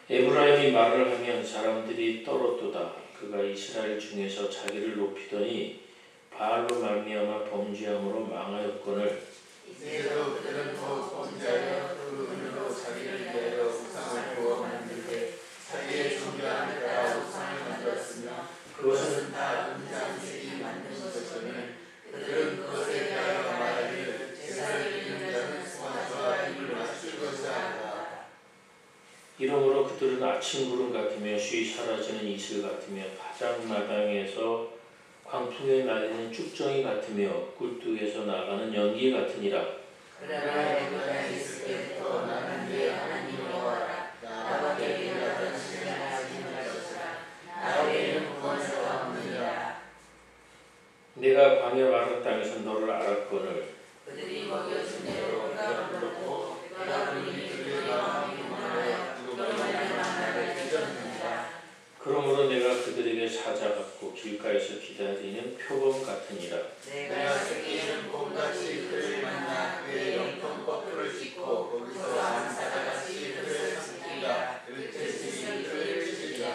에브라임이 말을 하면 사람들이 떨었도다. 그가 이스라엘 중에서 자기를 높이더니 바알로 말미암아 범죄함으로 망하였거늘. 이제도 그들은 더욱 범죄하여 그 은으로 자기를 위하여 우상을 구워 만들되 자기의 존귀함을 따라 우상을 만들었으며 그것은 다 은장색이 만든 것이거늘 그들은 그것에 대하여 말하기를 제사를 드리는 자는 소아와 입을 맞추고자 한다. 이러므로 그들은 아침 구름 같으며 쉬 사라지는 이슬 같으며 파장마당에서 광풍에 날리는 쭉정이 같으며 굴뚝에서 나가는 연기 같으니라. 그러나 내가 있을 때부터 나는 네 하나님 여호와라. 나밖에 일하던 신을 하지 말지라. 나 외에는 구원자가 없느니라. 내가 광야 마른 땅에서 너를 알았거늘. 그들이 먹여준 대로 내가 불렀고 내가 부르니 그들의 마음이 분하여 영원한 만나를 빚었느니라. 그러므로 내가 그들에게 사자 같고 길가에서 기다리는 표범 같으니라. 내가 새끼에는 봄같이 그를 만나 그의 영통 거풀을 찢고 거기서 암사자같이 그를 삼키리라. 그릇이 그를 찢으리라.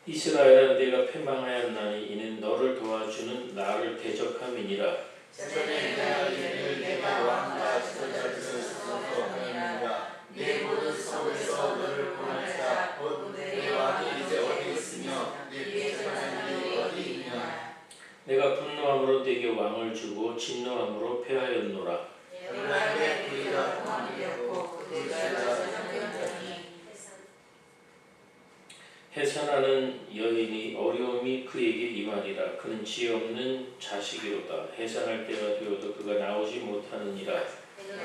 이스라엘아, 내가 패망하였나니 이는 너를 도와주는 나를 대적함이니라. 전에 내가 이르기를 내가 왕과 지도자들을 스스로 하였느니라. 내 모든 성에서 너를 보내자. 곧 내 왕이 이제 어디 있으며 내 제사장이 어디 있느냐. 내가 분노함으로 네게 왕을 주고 진노함으로 패하였노라. 그러나 내 부리가 공함이 되었고 내가 제사장이었더니 해산하는 여인이 어려움이 그에게 임하리라. 그는 지혜 없는 자식이로다. 해산할 때가 되어도 그가 나오지 못하느니라.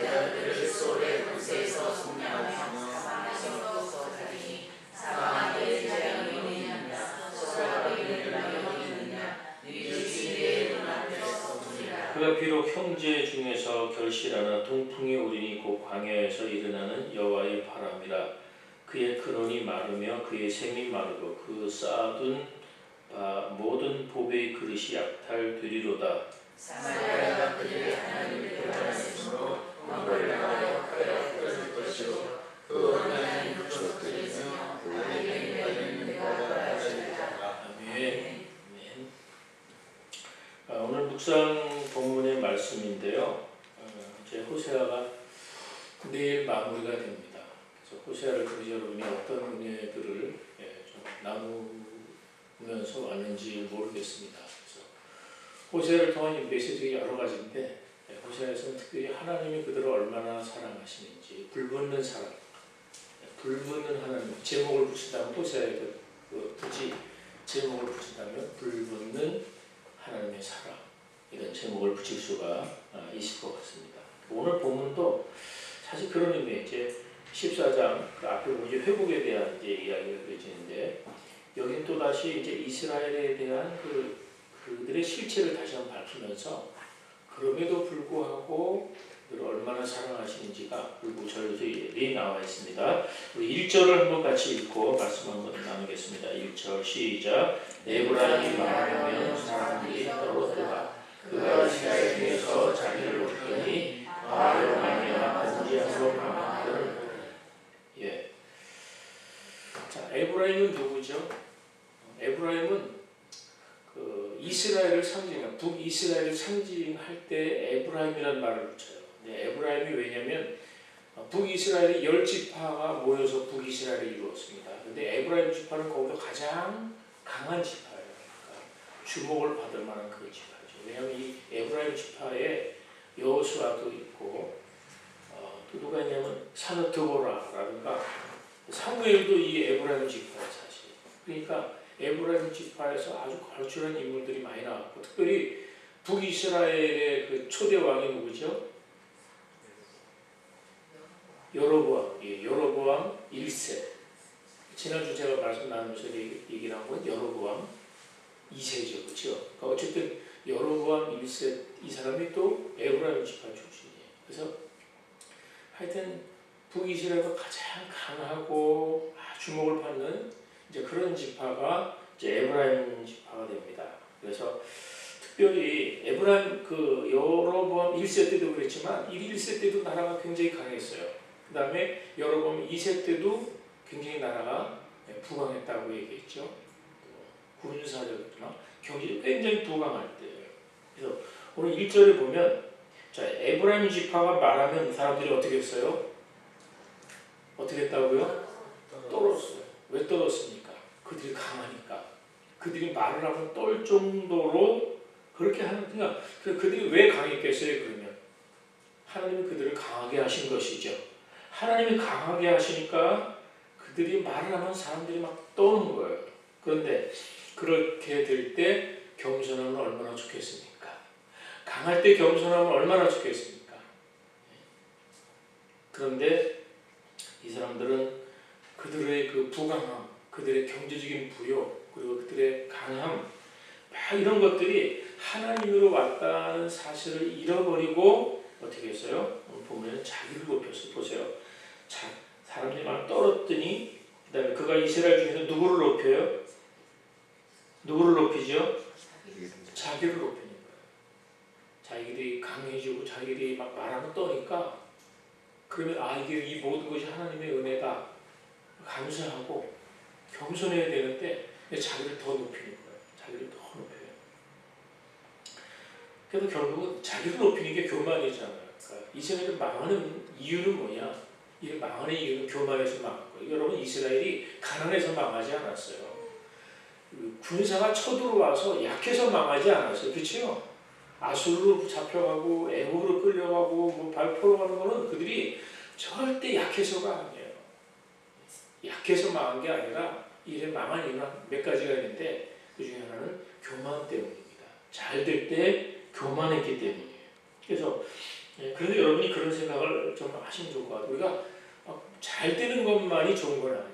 내가 그를 소래 곳에서 속량하며 사망에서 살리니 사망의 제자형이 어디 있느냐. 소가 이르는 땅이 어디 있느냐. 네 주인의 눈앞에서 보리라. 그가 비록 형제 중에서 결실하나 동풍이 오리니 곧 광야에서 일어나는 여호와의 바람이라. 그의 근원이 마르며 그의 샘이 마르고 그 쌓아둔 모든 보배의 그릇이 약탈되리로다. 사마리아가 그들의 하나님을 대변하였으므로 왕을 향하여 끌어들일 것이요 그 언약이 그것들이며 하나님의 받는 내가 알아주리라. 아멘. 오늘 묵상 본문의 말씀인데요. 이제 호세아가 내일 마무리가 됩니다. 그래서 호세아를 통해서 여러분이 어떤 은혜들을 좀 나누면서 왔는지 모르겠습니다. 그래서 호세아를 통한 메시지가 여러 가지인데 호세아에서는 특별히 하나님이 그들을 얼마나 사랑하시는지 불붙는 사랑, 불붙는 하나님, 제목을 붙인다면 호세아에 굳이 제목을 붙인다면 불붙는 하나님의 사랑, 이런 제목을 붙일 수가 있을 것 같습니다. 오늘 본문도 사실 그런 의미에 이제 14장 그 앞에 보면 이제 회복에 대한 이제 이야기가 그려지는데 여긴 또 다시 이제 이스라엘에 대한 그들의 실체를 다시 한번 밝히면서 그럼에도 불구하고 그들을 얼마나 사랑하시는지가 그 구절들이 나와 있습니다. 우리 1절을 한번 같이 읽고 말씀 한번 나누겠습니다. 1절 시작. 에브라임이 말하면 사람들이 떨어뜨라. 그가 이스라엘 중에서 자기를 높이더니 바알로 말미암아 범죄함으로 망하거늘. 예. 자, 에브라임은 누구죠? 에브라임은 그 이스라엘을 상징한 북이스라엘을 상징할 때 에브라임이라는 말을 붙여요. 에브라임이 왜냐면 북이스라엘의 10지파가 모여서 북이스라엘을 이루었습니다. 근데 에브라임 지파는 거기서 가장 강한 지파예요. 그러니까 주목을 받을 만한 그런 지파죠. 왜냐하면 이 에브라임 지파에 여호수아도 있고 또 누가 있냐면 사느드보라라든가 사무엘도 이 에브라임 지파예요, 사실. 그러니까 에브라임 지파에서 아주 걸출한 인물들이 많이 나왔고, 특별히 북이스라엘의 그 초대 왕이 누구죠? 여로보암. 예, 여로보암 1세. 지난주 제가 말씀 나누면서 얘기를 한 건 여로보암 2세죠, 그렇죠? 그러니까 어쨌든 여로보암 1세 이 사람이 또 에브라임 지파 출신이에요. 그래서 하여튼 북이스라엘과 가장 강하고 주목을 받는 이제 그런 지파가 이제 에브라임 지파가 됩니다. 그래서 특별히 에브라임 그 여로보암 1세 때도 그랬지만 1세 때도 나라가 굉장히 강했어요. 그 다음에 여로보암 2세 때도 굉장히 나라가 부강했다고 얘기했죠. 또 군사력이나 경제력 굉장히 부강할 때예요. 그래서 오늘 1절에 보면 자, 에브라임 지파가 말하면 사람들이 어떻게 했어요? 어떻게 했다고요? 떨었어요. 왜 떨었습니까? 그들이 강하니까. 그들이 말을 하면 떨 정도로 그렇게 하는, 그러니까 그들이 왜 강했겠어요? 그러면 하나님이 그들을 강하게 하신 것이죠. 하나님이 강하게 하시니까 그들이 말을 하면 사람들이 막 떠는 거예요. 그런데 그렇게 될 때 겸손하면 얼마나 좋겠습니까? 강할 때 겸손하면 얼마나 좋겠습니까? 그런데 이 사람들은 그들의 그 부강함, 그들의 경제적인 부여, 그리고 그들의 강함, 막 이런 것들이 하나님으로 왔다는 사실을 잃어버리고 어떻게 했어요? 오늘 보면 자기를 높였어요. 보세요. 자, 사람들이 막 떨었더니 그다음에 그가 이스라엘 중에서 누구를 높여요? 누구를 높이죠? 자기를 높이는 거예요. 자기들이 강해지고 자기들이 막 말하면 떠니까 그러면 이게 이 모든 것이 하나님의 은혜다 감사하고 겸손해야 되는데 자기를 더 높이는 거예요. 자기를 더 높여요. 그래서 결국은 자기를 높이는 게 교만이잖아요. 그러니까 이스라엘이 망하는 이유는 뭐냐? 이 망하는 이유는 교만에서 망한 거예요. 여러분 이스라엘이 가난해서 망하지 않았어요. 군사가 쳐들어와서 약해서 망하지 않았어요. 그렇죠? 아수르로 잡혀가고 애굽으로 끌려가고 뭐 발포로 가는 거는 그들이 절대 약해서가 아니에요. 약해서 망한 게 아니라 이래 망한 이유는 몇 가지가 있는데 그 중에 하나는 교만 때문입니다. 잘 될 때 교만했기 때문이에요. 그래서 여러분이 그런 생각을 좀 하시면 좋을 것 같아요. 우리가 잘 되는 것만이 좋은 건 아니에요.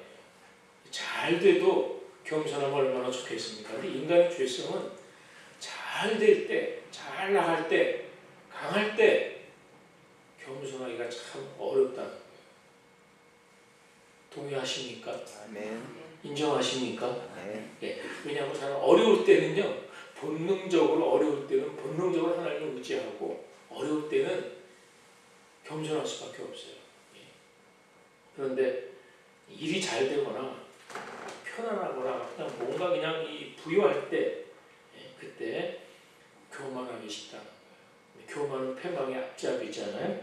잘 돼도 겸손하면 얼마나 좋겠습니까? 근데 인간의 죄성은 잘 될 때, 잘 나갈 때, 강할 때 겸손하기가 참 어렵다는 거예요. 동의하십니까? 아멘. 인정하십니까? 네. 네. 왜냐하면 사람 어려울 때는요, 어려울 때는 본능적으로 하나님을 의지하고 어려울 때는 겸손할 수밖에 없어요. 그런데 일이 잘 되거나 편안하거나 그냥 뭔가 그냥 이 부유할 때 그때 교만하기 쉽다는 거예요. 교만은 패망의 앞잡이잖아요.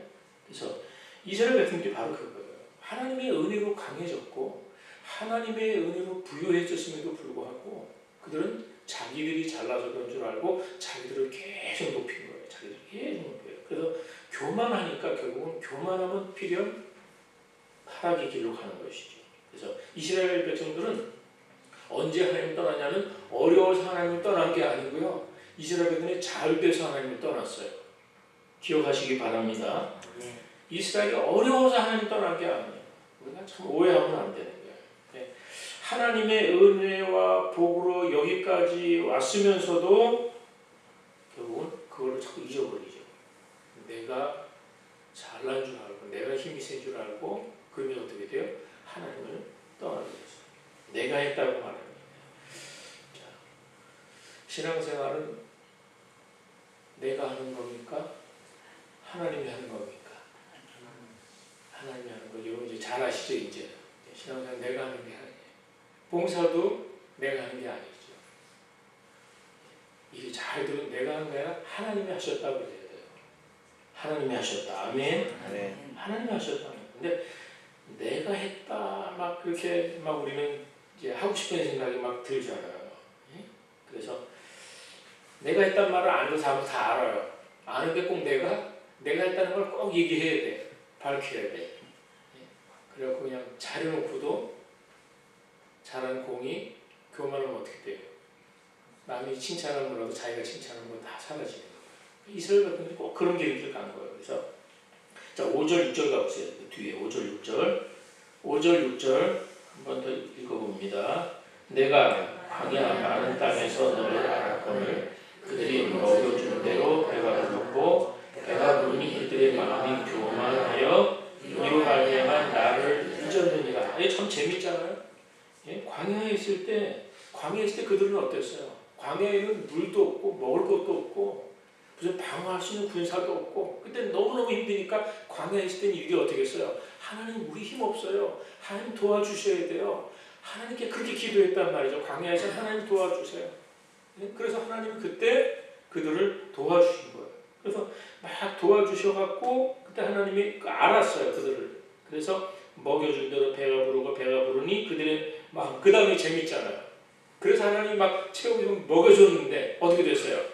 그래서 이스라엘 백성들이 바로 그거예요. 하나님의 은혜로 강해졌고 하나님의 은혜로 부유해졌음에도 불구하고 그들은 자기들이 잘나서 그런 줄 알고 자기들을 계속 높인 거예요. 자기들을 계속 높여요. 그래서 교만하니까 결국은 교만하면 필연 하락의 길로 가는 것이죠. 그래서 이스라엘 백성들은 언제 하나님을 떠나냐면 어려워서 하나님을 떠난 게 아니고요. 이스라엘 백성이 잘 돼서 하나님을 떠났어요. 기억하시기 바랍니다. 이스라엘이 어려워서 하나님을 떠난 게 아니에요. 우리가 참 오해하면 안 되는 거예요. 하나님의 은혜와 복으로 여기까지 왔으면서도 결국은 그걸 자꾸 잊어버리죠. 내가 잘난 줄 알고 내가 힘이 센 줄 알고 그러면 어떻게 돼요? 하나님을 떠나게 되죠. 내가 했다고 말합니다. 자, 신앙생활은 내가 하는 겁니까? 하나님이 하는 겁니까? 하나님이 하는 거죠. 여러분 이제 잘 아시죠? 이제 신앙생활 내가 하는 게 아니에요. 봉사도 내가 하는 게 아니죠. 일이 잘 되면 내가 하는 게 아니라 하나님이 하셨다고 그래야 돼요. 하나님이 하셨다. 아멘. 네. 하나님이 하셨다. 근데 내가 했다 막 그렇게 막 우리는 이제 하고 싶은 생각이 막 들잖아요. 그래서 내가 했단 말을 아는 사람은 다 알아요. 아는데 꼭 내가 했다는 걸 꼭 얘기해야 돼. 밝혀야 돼. 그래갖고 그냥 잘해놓고도 잘한 공이 교만하면 어떻게 돼요? 남이 칭찬을 몰라도 자기가 칭찬하는 건 다 사라지는 거예요. 이스라엘 백성들이 꼭 그런 길을 간 거예요. 그래서 자 5절 6절 가보세요. 그 뒤에 5절 6절 5절 6절 한 번 더 읽어봅니다. 내가 광야 많은 땅에서 너를 알았거늘 그들이 먹여준 대로 배가 불렀고 배가 부르니 그들의 마음이 교만하여 이로 말미암아 나를 잊었느니라. 참 재밌잖아요. 광야에 있을 때 그들은 어땠어요? 광야에는 물도 없고 먹을 것도 없고 무슨 방어할 수 있는 군사도 없고 그때 너무너무 힘드니까 광야에 있을 때는 일이 어떻게 했어요? 하나님 우리 힘 없어요. 하나님 도와주셔야 돼요. 하나님께 그렇게 기도했단 말이죠. 광야에서 하나님 도와주세요. 그래서 하나님이 그때 그들을 도와주신 거예요. 그래서 막 도와주셔갖고 그때 하나님이 알았어요. 그들을. 그래서 먹여준 대로 배가 부르니 그들의 마음. 그 다음에 재밌잖아요. 그래서 하나님이 막 채우고 먹여줬는데 어떻게 됐어요?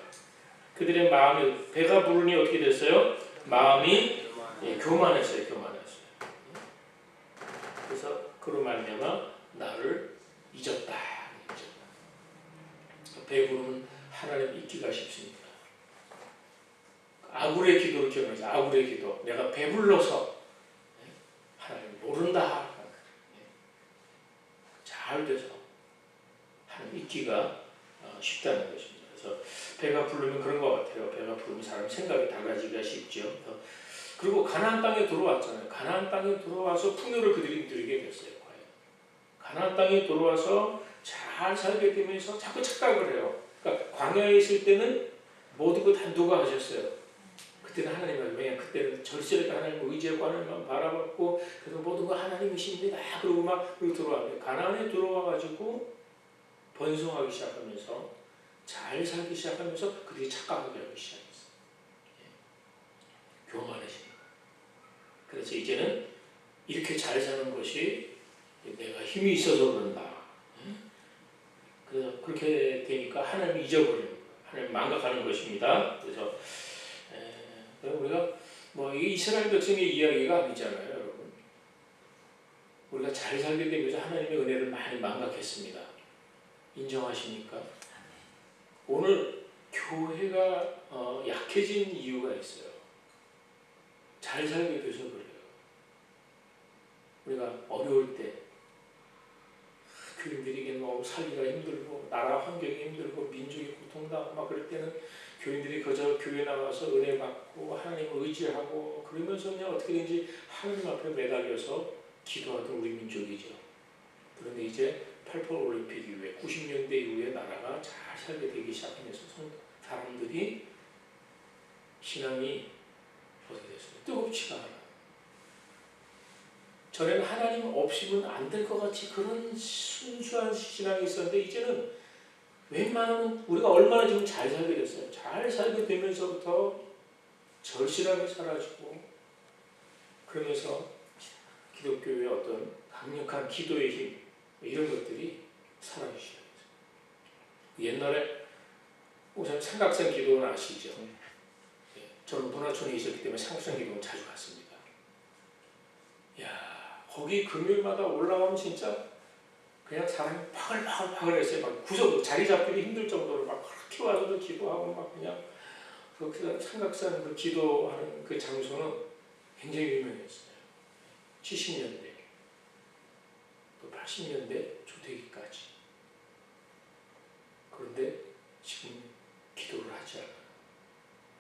그들의 마음이 배가 부르니 어떻게 됐어요? 마음이 교만했어요. 그래서 그로 말미암아 나를 잊었다. 배부르면 하나님 잊기가 쉽습니다. 아굴의 기도를 기억하죠. 아굴의 기도. 내가 배불러서 하나님 모른다. 잘 돼서 하나님 잊기가 쉽다는 것입니다. 그래서 배가 부르면 그런 것 같아요. 배가 부르면 사람 생각이 달라지기가 쉽죠. 그리고 가나안 땅에 들어왔잖아요. 가나안 땅에 들어와서 풍요를 그들이 누리게 됐어요. 가나안 땅에 들어와서 잘 살게 되면서 자꾸 착각을 해요. 그러니까 광야에 있을 때는 모든 것 다 누가 하셨어요? 그때는 하나님을, 왜냐 그때는 절실하게 하나님 의지하고 하나님만 바라봤고 그래서 모든 거 하나님이십니다. 그러고 막 들어왔는데 가나안에 들어와가지고 번성하기 시작하면서 잘 살기 시작하면서 그들이 착각하기 시작했어요. 교만해지는. 그래서 이제는 이렇게 잘 사는 것이 내가 힘이 있어서 그런다. 그래서 그렇게 되니까 하나님이 잊어버리는 거예요. 하나님 망각하는 것입니다. 그래서 우리가 이 이스라엘 백성의 이야기가 아니잖아요, 여러분. 우리가 잘 살게 되면서 하나님의 은혜를 많이 망각했습니다. 인정하십니까? 오늘 교회가 약해진 이유가 있어요. 잘 살게 돼서 그래요. 우리가 어려울 때 교인들에게 살기가 힘들고 나라 환경이 힘들고 민족이 고통당하고 막 그럴 때는 교인들이 그저 교회 나가서 은혜 받고 하나님을 의지하고 그러면서 그냥 어떻게든지 하나님 앞에 매달려서 기도하던 우리 민족이죠. 그런데 이제 88 올림픽 이후에 90년대 이후에 나라가 잘 살게 되기 시작하면서 사람들이 신앙이 어떻게 됐어요? 뜨겁지가 않아요. 전에는 하나님 없이는 안 될 것 같이 그런 순수한 신앙이 있었는데 이제는 웬만하면 우리가 얼마나 지금 잘 살게 됐어요. 잘 살게 되면서부터 절실함이 사라지고 그러면서 기독교의 어떤 강력한 기도의 힘 이런 것들이 사라지기 시작했어요. 옛날에 우선 삼각산 기도는 아시죠? 저는 문화촌에 있었기 때문에 삼각산 기도는 자주 갔습니다. 거기 금요일마다 올라가면 진짜 그냥 사람이 파글파글했어요. 막 구석 자리 잡기도 힘들 정도로 막 그렇게 와서도 기도하고 막 그냥 그 삼각산 그 기도하는 그 장소는 굉장히 유명했어요. 70년대 또 80년대 조태기까지. 그런데 지금 기도를 하지 않아요.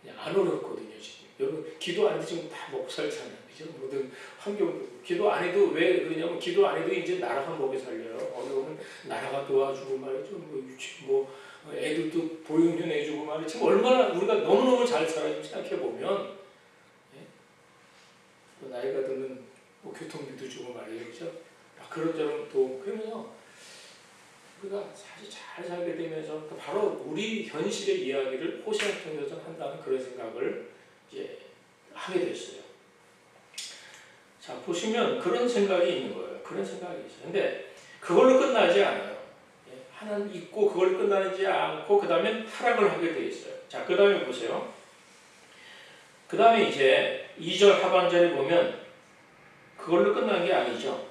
그냥 안 어렵거든요. 지금 여러분 기도 안 해도 지금 다 먹고 살잖아요. 그죠? 모든 환경도 기도 안 해도 왜 그러냐면 기도 안 해도 이제 나라가 먹여 살려요. 어려우면 나라가 도와주고 말이죠. 애들도 보육료 내주고 말이죠. 지금 얼마나 우리가 너무너무 잘 살아요. 생각해 보면 또 나이가 드는 교통비도 주고 말이죠. 그죠? 그런저런 또 그러면서 우리가 사실 잘 살게 되면서 바로 우리 현실의 이야기를 호세아를 통해서 한다는 그런 생각을 이제 하게 됐어요. 자, 보시면 그런 생각이 있는 거예요. 그런 생각이 있어요. 근데 그걸로 끝나지 않아요. 하나님 있고 그걸 끝나지 않고 그 다음에 타락을 하게 돼 있어요. 자, 그 다음에 보세요. 그 다음에 이제 2절 하반절에 보면 그걸로 끝난 게 아니죠.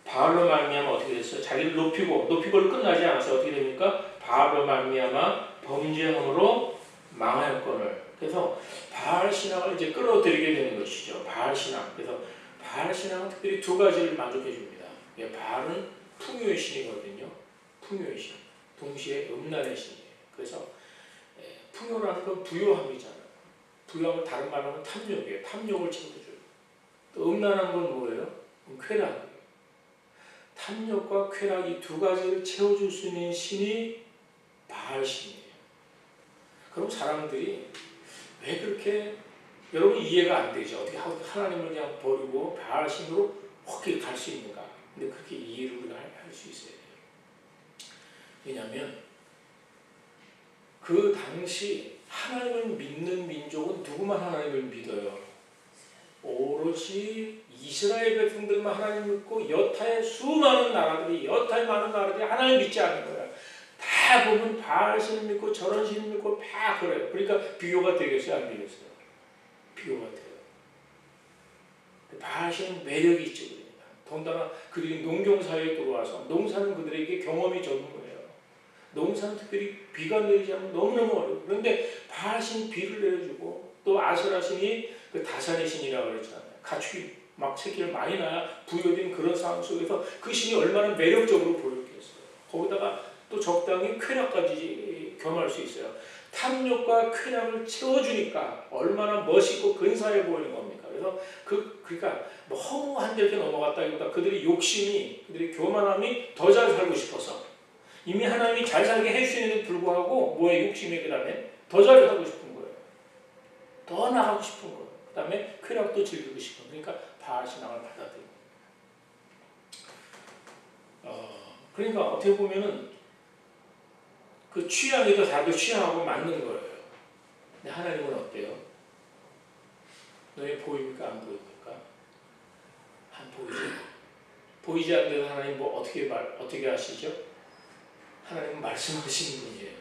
바알로 말미암아 어떻게 됐어요? 자기를 높이고 끝나지 않아서 어떻게 됩니까? 바알로 말미암아 범죄함으로 망하였거늘. 그래서 바알 신앙을 이제 끌어들이게 되는 것이죠. 바알 신앙. 그래서 바알 신앙은 특별히 두 가지를 만족해 줍니다. 바알은 풍요의 신이거든요. 풍요의 신. 동시에 음란의 신이에요. 그래서 풍요라는 건 부요함이잖아요. 부요함을 다른 말로 하면 탐욕이에요. 탐욕을 채워줘요. 또 음란한 건 뭐예요? 쾌락이에요. 탐욕과 쾌락 이 두 가지를 채워줄 수 있는 신이 바알 신이에요. 그럼 사람들이 왜 그렇게 여러분 이해가 안 되죠. 어떻게 하나님을 그냥 버리고 바알 신으로 확 갈 수 있는가? 근데 그렇게 이해를 우리가 할 수 있어야 돼요. 왜냐하면 그 당시 하나님을 믿는 민족은 누구만 하나님을 믿어요? 오롯이 이스라엘 백성들만 하나님 믿고 여타의 수많은 나라들이 여타의 많은 나라들이 하나님 믿지 않는 거야. 다 보면 바알 신을 믿고 저런 신을 믿고 다 그래요. 그러니까 비교가 되겠어요, 안 되겠어요? 비교가 돼요. 바알 신은 매력이 있죠. 그러니까. 더군다나 그들이 농경사회에 들어와서 농사는 그들에게 경험이 적은 거예요. 농사는 특별히 비가 내리지 않으면 너무너무 어려워요. 그런데 바알 신 비를 내려주고 또 아세라 신이 그 다산의 신이라고 그랬잖아요. 가축이 막 새끼를 많이 낳아 부여된 그런 상황 속에서 그 신이 얼마나 매력적으로 보였겠어요. 거기다가 또 적당히 쾌락까지 겸할 수 있어요. 탐욕과 쾌락을 채워주니까 얼마나 멋있고 근사해 보이는 겁니까? 그래서 그러니까 뭐 허무한 데 이렇게 넘어갔다기보다 그들의 욕심이, 그들의 교만함이 더 잘 살고 싶어서 이미 하나님이 잘 살게 해주시는데도 불구하고 뭐의 욕심이 그 다음에 더 잘 살고 싶은 거예요. 더 나가고 싶은 거예요. 그 다음에 쾌락도 즐기고 싶은 거예요. 그러니까 바알 신앙을 받아들이고. 그러니까 어떻게 보면은 그 취향에도 다들 취향하고 맞는 거예요. 근데 하나님은 어때요? 너희 보입니까? 안 보입니까? 안 보이죠. 보이지 않는 하나님 뭐 어떻게 하시죠? 하나님은 말씀하시는 분이에요.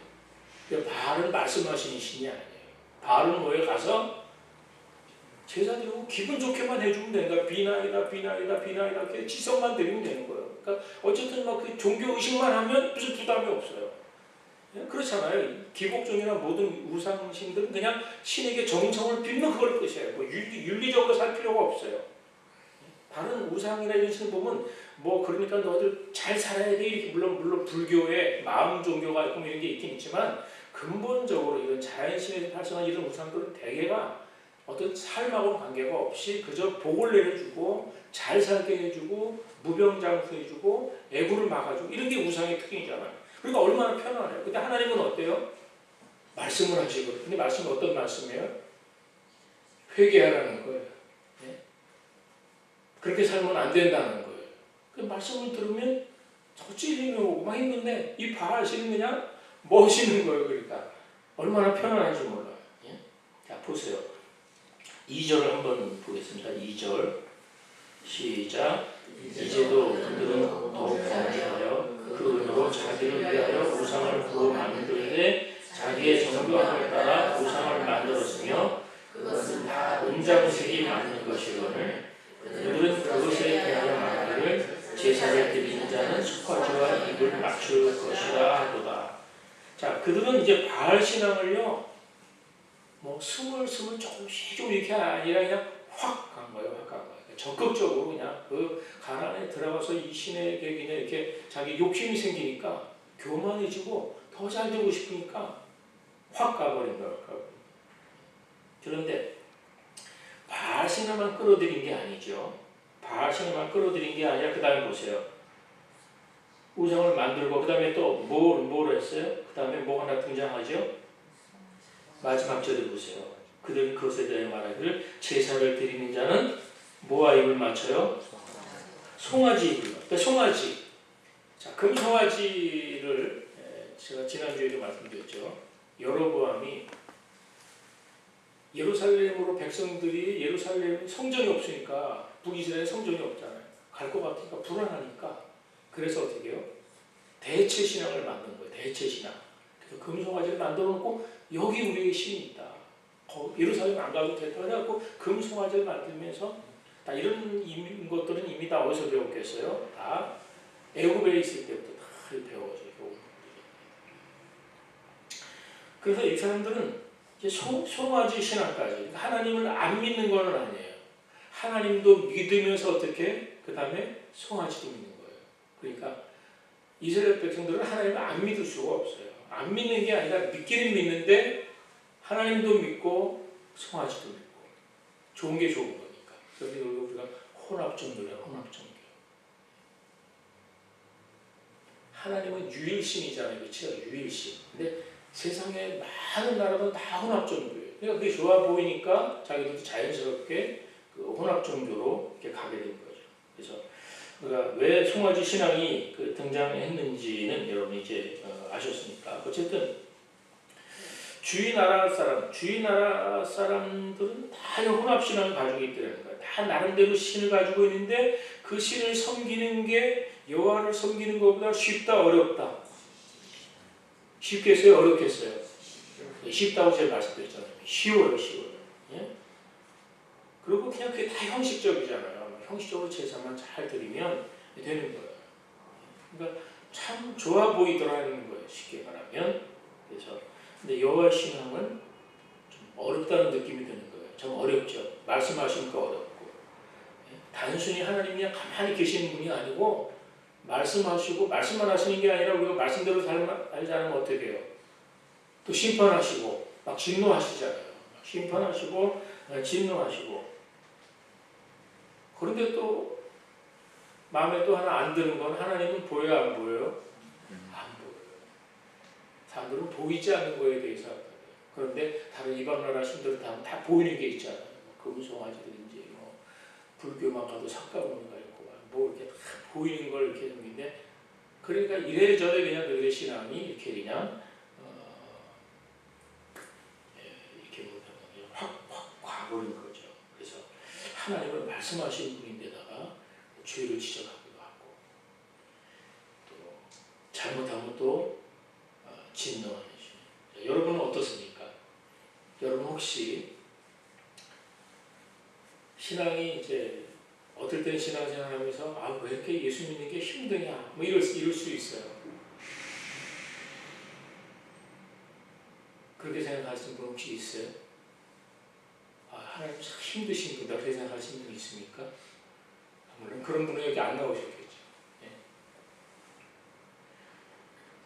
그러니까 바알은 말씀하시는 신이 아니에요. 바알은 뭐에 가서 제사 드리고 기분 좋게만 해주면 되는 거야. 비나이다 이렇게 지성만 드리면 되는 거예요. 그러니까 어쨌든 막 그 종교 의식만 하면 무슨 부담이 없어요. 그렇잖아요. 기복종이나 모든 우상신들은 그냥 신에게 정성을 빚는 그걸 끝이에요. 뭐 윤리적으로 살 필요가 없어요. 다른 우상이나 이런 신 보면 뭐 그러니까 너희들 잘 살아야 돼 이렇게 물론 불교에 마음 종교가 있고 이런 게 있긴 있지만 근본적으로 이런 자연신에서 발생한 이런 우상들은 대개가 어떤 삶하고는 관계가 없이 그저 복을 내려주고 잘 살게 해주고 무병장수해주고 애구를 막아주고 이런 게 우상의 특징이잖아요. 그러니까 얼마나 편안해요. 근데 하나님은 어때요? 말씀을 하시거든요. 근데 말씀은 어떤 말씀이에요? 회개하라는 거예요. 네? 그렇게 살면 안 된다는 거예요. 그 말씀을 들으면 찔림이 오고 막 힘든데 이 바알 신은 그냥 멋있는 거예요. 그러니까 얼마나 편안한지 몰라요. 예? 자 보세요. 2절을 한번 보겠습니다. 2절 시작. 이제도 그들은 더욱 범죄하여 그 은으로 자기를 위하여 우상을 구워 만들되 자기의 정교함을 따라 우상을 만들었으며 그것은 다 음장색이 맞는 것이거늘 그들은 그것에 대하여 말하기를 제사를 드리는 자는 속화지와 입을 맞출 것이라 하도다. 자, 그들은 이제 바알 신앙을요 뭐 스물스물 조금씩 이렇게 아니라 그냥 확 간 거예요. 확 간 거예요. 적극적으로 그냥 그 가난에 들어가서 이 신에게 그냥 이렇게 자기 욕심이 생기니까 교만해지고 더 잘 되고 싶으니까 확 가버린 거예요. 그런데 바알 신앙만 끌어들인 게 아니죠. 바알 신앙만 끌어들인 게 아니라 그 다음에 보세요. 우상을 만들고 그 다음에 또 뭘 했어요? 그 다음에 뭐 하나 등장하죠? 마지막 절에 보세요. 그들은 그것에 대해 말하기를 제사를 드리는 자는 뭐와 입을 맞춰요? 송아지 입을 맞춰요. 그러니까 송아지. 자, 금송아지를 제가 지난주에도 말씀드렸죠. 여로보암이 예루살렘으로 백성들이 예루살렘 성전이 없으니까 북이스라엘 성전이 없잖아요. 갈 것 같으니까 불안하니까 그래서 어떻게 해요? 대체 신앙을 만든 거예요. 대체 신앙. 그래서 금송아지를 만들어 놓고 여기 우리의 신이 있다. 예루살렘 안 가도 됐다. 그래갖고 금송아지를 만들면서 다 이런 것들은 이미 다 어디서 배웠겠어요? 다 애굽에 있을 때부터 다 배워져요. 그래서 이 사람들은 이제 송아지 신앙까지 그러니까 하나님을 안 믿는 건 아니에요. 하나님도 믿으면서 어떻게 그 다음에 송아지도 믿는 거예요. 그러니까 이스라엘 백성들은 하나님을 안 믿을 수가 없어요. 안 믿는 게 아니라 믿기는 믿는데 하나님도 믿고 송아지도 믿고 좋은 게 좋은 거니까. 그래서 우리가 혼합종교예요. 혼합종교. 하나님은 유일신이잖아요. 그렇죠? 유일신. 근데 세상에 많은 나라는 다 혼합종교예요. 그러니까 그게 좋아 보이니까 자기들도 자연스럽게 그 혼합 종교로 이렇게 가게 된 거죠. 그래서 우리가 왜 송아지 신앙이 그 등장했는지는 여러분이 이제 아셨으니까 어쨌든 주위 나라 사람들은 다 혼합 신앙을 가지고 있더라는 거예요. 다 나름대로 신을 가지고 있는데 그 신을 섬기는 게 여호와를 섬기는 것보다 쉽다 어렵다. 쉽겠어요 어렵겠어요? 쉽다고 제가 말씀드렸잖아요. 쉬워요. 예? 그리고 그냥 그게 다 형식적이잖아요. 형식적으로 제사만 잘 드리면 되는 거예요. 그러니까 참 좋아 보이더라는 거예요. 쉽게 말하면. 그래서 근데 여호와 신앙은 좀 어렵다는 느낌이 드는 거예요. 좀 어렵죠. 말씀하시니까 어렵고. 단순히 하나님이 그냥 가만히 계시는 분이 아니고 말씀하시고 말씀만 하시는 게 아니라 우리가 말씀대로 살지 않으면 어떻게 해요? 또 심판하시고 막 진노하시잖아요. 심판하시고 진노하시고 그런데 또 마음에 또 하나 안 드는 건 하나님은 보여요 안 보여요? 안 보여요. 사람들은 보이지 않는 거에 대해서 그런데 다른 이방 나라 신들은 다 보이는 게 있잖아요. 금송아지든지 뭐 불교만 가도 삭가모니가 있고 뭐 이렇게 다 보이는 걸 이렇게 했는데 그러니까 이래저래 그냥 그들의 신앙이 이렇게 그냥 이렇게 확 과버린 거죠. 그래서 하나님은 말씀하시는 분인데다가 죄를 지적하기도 하고 또 잘못하면 또 진노하는 신. 여러분은 어떻습니까? 여러분 혹시 신앙이 이제 어떨 땐 신앙생활하면서 왜 이렇게 예수 믿는 게 힘드냐 뭐 이럴 수 있어요. 그렇게 생각하시는 분 혹시 있어요? 하나님 참 힘드신 분이다 그렇게 생각하시는 분 있습니까? 물론 그런 분은 여기 안 나오셨겠죠. 예.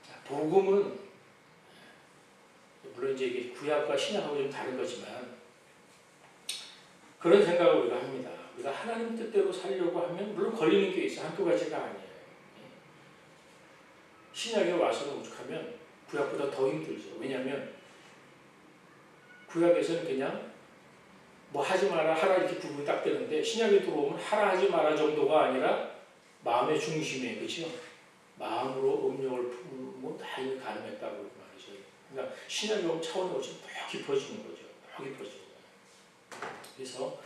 자, 복음은 물론 이제 이게 구약과 신약하고 좀 다른 거지만 그런 생각을 우리가 합니다. 우리가 하나님 뜻대로 살려고 하면 물론 걸리는 게 있어. 한두 가지가 아니에요. 신약에 와서는 오죽하면 구약보다 더 힘들죠. 왜냐하면 구약에서는 그냥 뭐 하지 마라 하라 이렇게 구분이 딱 되는데 신약에 들어오면 하라 하지 마라 정도가 아니라 마음의 중심에 그렇죠. 마음으로 음욕을 품고 다 이미 가늠했다고 말이죠. 그러니까 신약에 오면 차원이 훨씬 더 깊어지는 거죠. 더 깊어지는 거예요. 그래서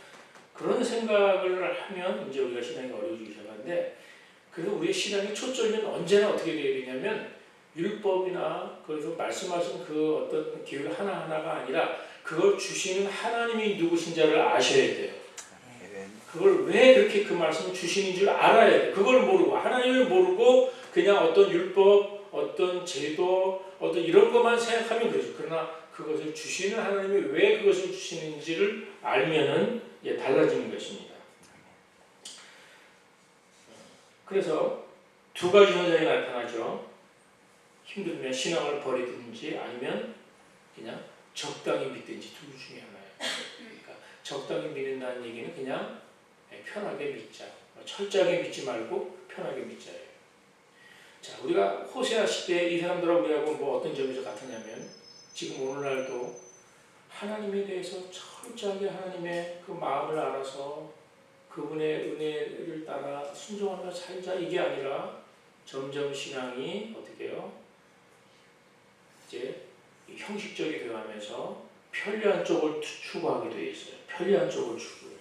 그런 생각을 하면 이제 우리가 신앙이 어려워지기 시작하는데 그래서 우리의 신앙의 초점은 언제나 어떻게 되어야 되냐면 율법이나 그래서 말씀하신 그 어떤 기회 하나하나가 아니라 그걸 주시는 하나님이 누구신지를 아셔야 돼요. 그걸 왜 그렇게 그 말씀을 주시는 줄 알아야 돼요. 그걸 모르고 하나님을 모르고 그냥 어떤 율법, 어떤 제도, 어떤 이런 것만 생각하면 그렇죠. 그러나 그것을 주시는 하나님이 왜 그것을 주시는지를 알면은 달라지는 것입니다. 그래서 두 가지 현상이 나타나죠. 힘들면 신앙을 버리든지 아니면 그냥 적당히 믿든지 둘 중에 하나예요. 그러니까 적당히 믿는다는 얘기는 그냥 편하게 믿자. 철저하게 믿지 말고 편하게 믿자예요. 자, 우리가 호세아 시대에 이 사람들하고 우리하고 뭐 어떤 점에서 같으냐면 지금 오늘날도 하나님에 대해서 철저하게 하나님의 그 마음을 알아서 그분의 은혜를 따라 순종하며 살자 이게 아니라 점점 신앙이 어떻게 해요? 이제 형식적이 되어가면서 편리한 쪽을 추구하게 되어 있어요. 편리한 쪽을 추구해요.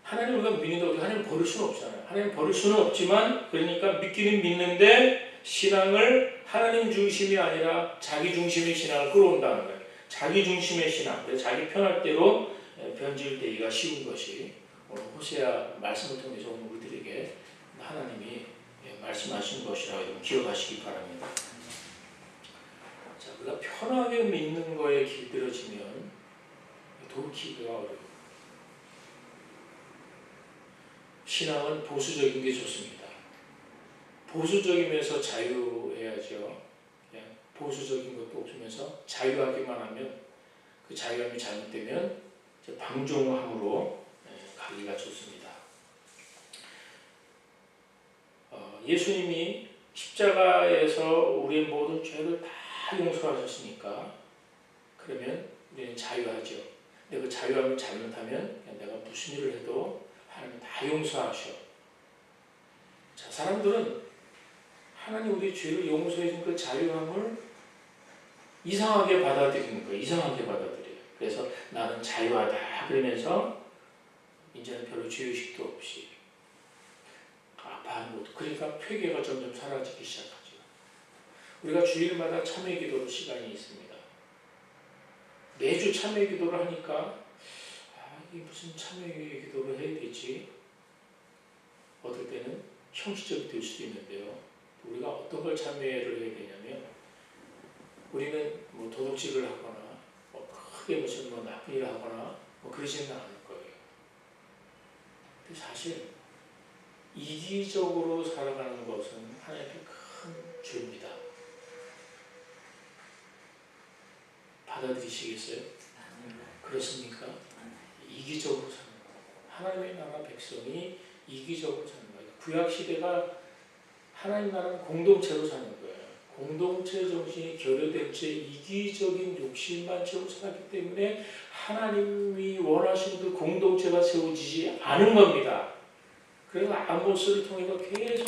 하나님 우리가 믿는데 어떻게 하나님 버릴 수는 없잖아요. 하나님 버릴 수는 없지만 그러니까 믿기는 믿는데 신앙을 하나님 중심이 아니라 자기 중심의 신앙을 끌어온다는 거예요. 자기 중심의 신앙, 그래서 자기 편할 대로 변질되기가 쉬운 것이 오늘 호세아 말씀을 통해서 오늘 우리들에게 하나님이 말씀하신 것이라고 기억하시기 바랍니다. 자, 우리가 편하게 믿는 거에 길들여지면 돌이키기가 어려워요. 신앙은 보수적인 게 좋습니다. 보수적이면서 자유해야죠. 보수적인 것도 없으면서 자유하기만 하면 그 자유함이 잘못되면 방종함으로 가기가 좋습니다. 예수님이 십자가에서 우리의 모든 죄를 다 용서하셨으니까 그러면 우리는 자유하죠. 근데 그 자유함을 잘못하면 그냥 내가 무슨 일을 해도 하나님 다 용서하셔. 자, 사람들은 하나님 우리 죄를 용서해 준 그 자유함을 이상하게 받아들이는 거예요. 이상하게 받아들여요. 그래서 나는 자유하다 그러면서 이제는 별로 죄의식도 없이 아파하는 것도, 그러니까 회개가 점점 사라지기 시작하죠. 우리가 주일마다 참회 기도 시간이 있습니다. 매주 참회 기도를 하니까 이게 무슨 참회 기도를 해야 되지? 어떨 때는 형식적이 될 수도 있는데요. 우리가 어떤 걸 참회를 해야 되냐면, 우리는 뭐 도둑질을 하거나 뭐 크게 무슨 뭐 나쁜 일을 하거나 뭐 그러지는 않을 거예요. 근데 사실 이기적으로 살아가는 것은 하나님께 큰 죄입니다. 받아들이시겠어요? 그렇습니까? 이기적으로 사는 거예요. 하나님의 나라 백성이 이기적으로 사는 거예요. 구약 시대가 하나님 나라는 공동체로 사는 거예요. 공동체 정신이 결여된 채 이기적인 욕심만 채우고 살았기 때문에 하나님이 원하시는 그 공동체가 세워지지 않은 겁니다. 그래서 아모스를 통해서 계속